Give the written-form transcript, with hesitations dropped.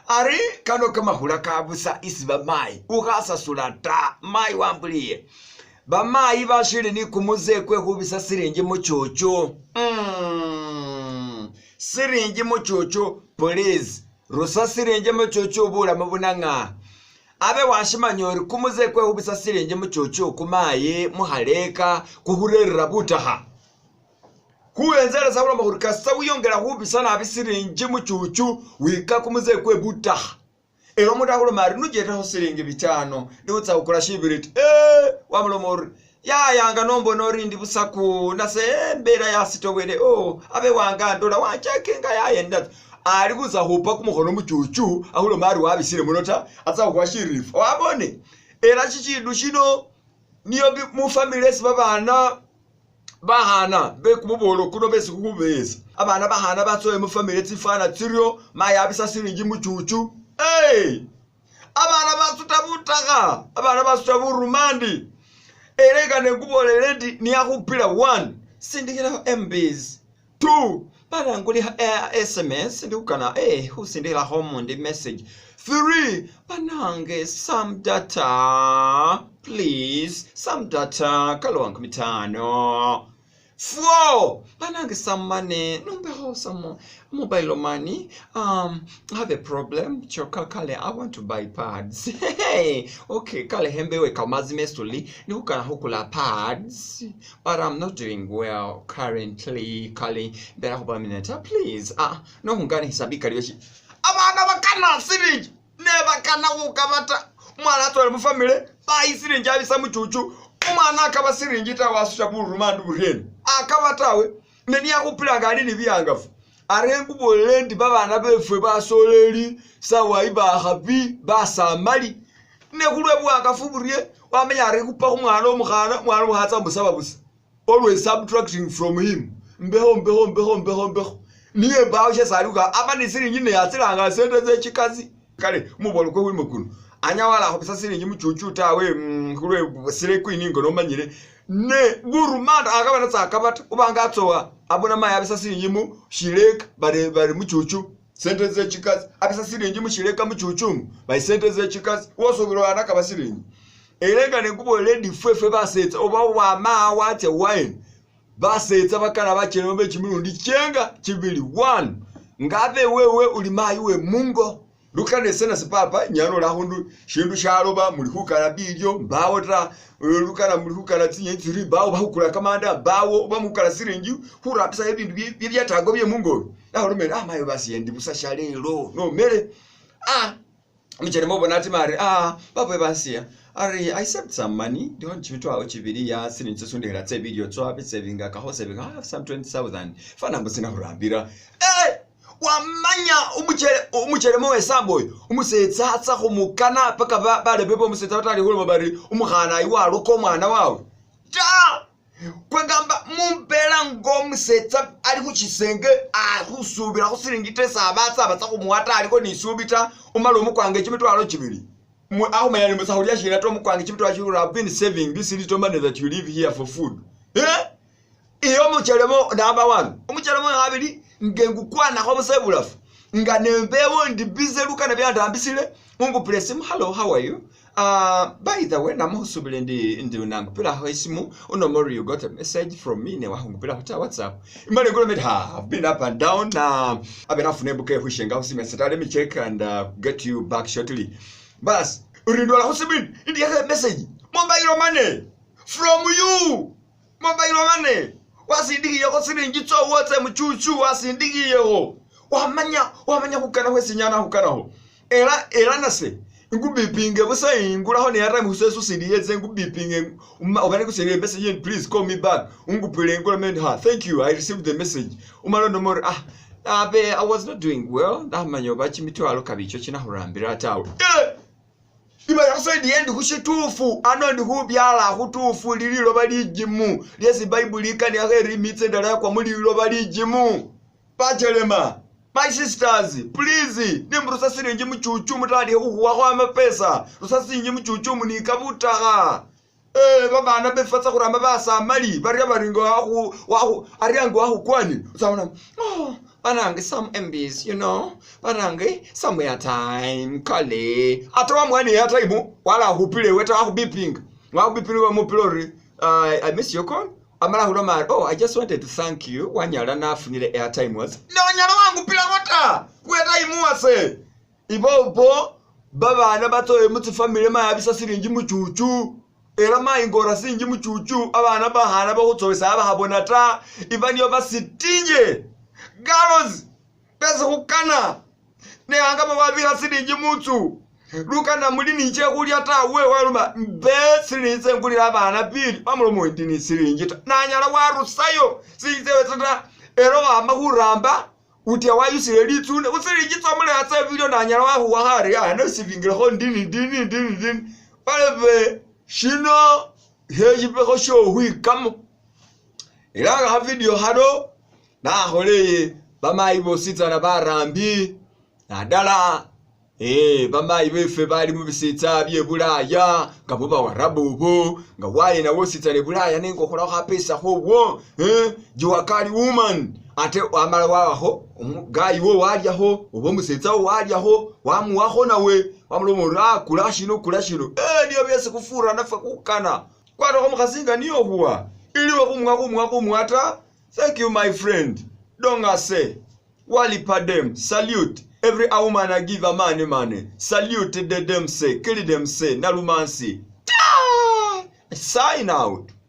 Ari kano kama hula kabusa isi bamayi ukasa sulata mayi wambuliye bamayi bashiri ni kumuze kwe hubisa siringi muchocho siringi muchocho please rusa siringi muchocho bula mabunanga abe washimanyori kumuze kwe hubisa siringi muchocho kumaye muhaleka kuhurera butaha kuenzera sabula mahurika sawiyongera hubisa na abisiringi muchocho wika kumuze kwe butaha ero mudahulo mari nugeta ho siringi bitano niwutsa ukora shibiriti wamulomori yanga nombo norindi busaku nase mbera yasitowele abe wanga ndola wachakenga yayenda ari kuza hopa kumuhono muchuchu ahulo mari wabisire munota atsa kwashirifu wabone era chichidu shino niyo mu families babana bahana be kumubolo kuno bese kukubeza abana bahana batsoye mu family tifana tsirio mayabisa siringi muchuchu abana basutabutaka abana basutaburumandi erega nekubole ready ni yakupila 1 sindikira MBs 2 bana nguli SMS ndikana usindikira home ndi message 3 banange some data please some data kalwangu mitano 4 banange some money number how some mobile money I have a problem choka kale I want to buy pads hey okay kale hembewe kamazi mesuli nikana hukula pads but I'm not doing well currently kale bera hoba mineta please no hungani hisabika liyoshi abana bakana siringi neba kana ukabata mwana atwale mu family bayi siringi abisa muchuchu umwana akaba siringi tawasusha burumandi bureni akabatawe neni yakupila ngani nibiyangafu arengu bolendi babana befwe basoleri sawa iba habi basamali nekulwe bwakafuburie wamenya arekupa kumwana omukhana mwana muhatsa musaba busa always subtracting from him mbeho niye bawo shesaluka abani siringi ne yatsiranga sente zechikazi kale mubolo ko wimo kuno anyawala hobisa siringi muchuchu tawe kulwe sire kwini ngono manyire ne burumanda akabana tsakabata ubanga atsowa abona maya abisa siringi mu shireka bare muchuchu sente zechikazi abisa siringi mu shireka muchuchu bai sente zechikazi wosobiro anaka basiringi elenga nekubo lady fefe basetsa oba wama wate wine basetsa bakana bakene mbe chimirundi chenga chibili 1 ngabe wewe uli mayi we mungo lukane sena sipapa nyano la hundu shindu sharoba muri hukara bilyo mbawota lukana muri hukara tinye tiri bawo bahukura kamanda bawo bamukara siringi hurapisa ibindu byatago bye mungo naho rumene mayo basiyendi busasha lero no mere michere mobona ati mari babo basiya ari I saved some money don't chitwa ochibiri ya siringi sundera tse video tso api saving akaho saving I have some 20,000 fana mbusina hurambira wamanya umuchere mowe samboy umusetsa khumukana paka bale bebo umusetsa batali hulo mabari umukhana iwalo ko mwana wawe ta kwengamba mumpela ngomusetsa ali kuchisenge khusubira khusiringite sabatsa batsa khumuwata aliko nisubita umalo mukwange chimitwalo chibili ahumanya ni musahulya shira to mukwange chimitwalo chibili I've been saving this little money that you live here for food iyo muchere mo number 1 umuchere mo habili ngengu kwana kwa musebulafu nganembewo ndi busy lukana byandambisile mungu bless him hello how are you by the way namusubile ndi nangupila hoisimu unomori you got a message from me ne wahungupila hota WhatsApp imale ngolo met have been up and down abenafu buke hushenga husime let me check and get you back shortly bas urindola husibin ndi yake message mobile money from you mobile money wasindiki yako siringi tso wote muchuchu wasindiki yego wamanya kukana kwesinyana hukanaho era nase ngubipinge busa ingura ho ne yara musesu sidiyeze ngubipinge obane kusere message please call me back ngupile ngolo thank you I received the message umalo no more abe I was not doing well ndamanyo bachi mitwalo kabicho kina hurambira tawo iba yasaidi endi kushitufu anondi hubyala hutufu lililo balijimu lyesi bible ikani aheri mitsendala kwa mulilo balijimu pachelema my sisters please nimrusa siringi muchuchu mutali huwa kwa mapesa rusa siringi muchuchu munikabutaha babana befatsa kuramba basa mali bari baringo wahu ariango wahu kwani usabona Banange some MBs, you know. Banange some airtime, kale. Atwa mwani airtime wala hupile weta hubiping. Wa hubiping wa mupilori. I miss your call. Amala huloma. Oh, I just wanted to thank you. Wanyala na afunile airtime was. No nyala wangu pila wata. Weta imuase. Ibo baba anabato emuti family ma yabisa siringi muchuchu. Era mayingora singi muchuchu abana bahana bahutsoisa abahabonata ibani obasitinje girls bese hukana ne angaba babira siringi mutsu lukana mulini nche kulya ta we waluma besirinze nkulira abana pili bamulomo ndini siringi nanyala warusayo sizewe tata ero amahuramba uti awayusire litsune usiringi tsomule atse video nanyala wahuwa hari no sivingira ho ndini balebe shino heji peko show hui kamo ilaga ha video hado na hole bama ibo sita na barambi na dala bama ibo ife bali mu bisita bye bulaya ngabuba warabu bo ngawaye na wosita le bulaya ningo kola ha pesa ho jiwakali woman ate amala waho gayi wo walya ho obo museta walya ho wamuwaho nawe wamulomo kulashino niyo byese kufura nafa kukana kwano ko mukasinga niyo huwa iliwe kumwata. Thank you my friend. Donga say wali padem salute every woman I give a money salute them say kill them say nalumansi sign out.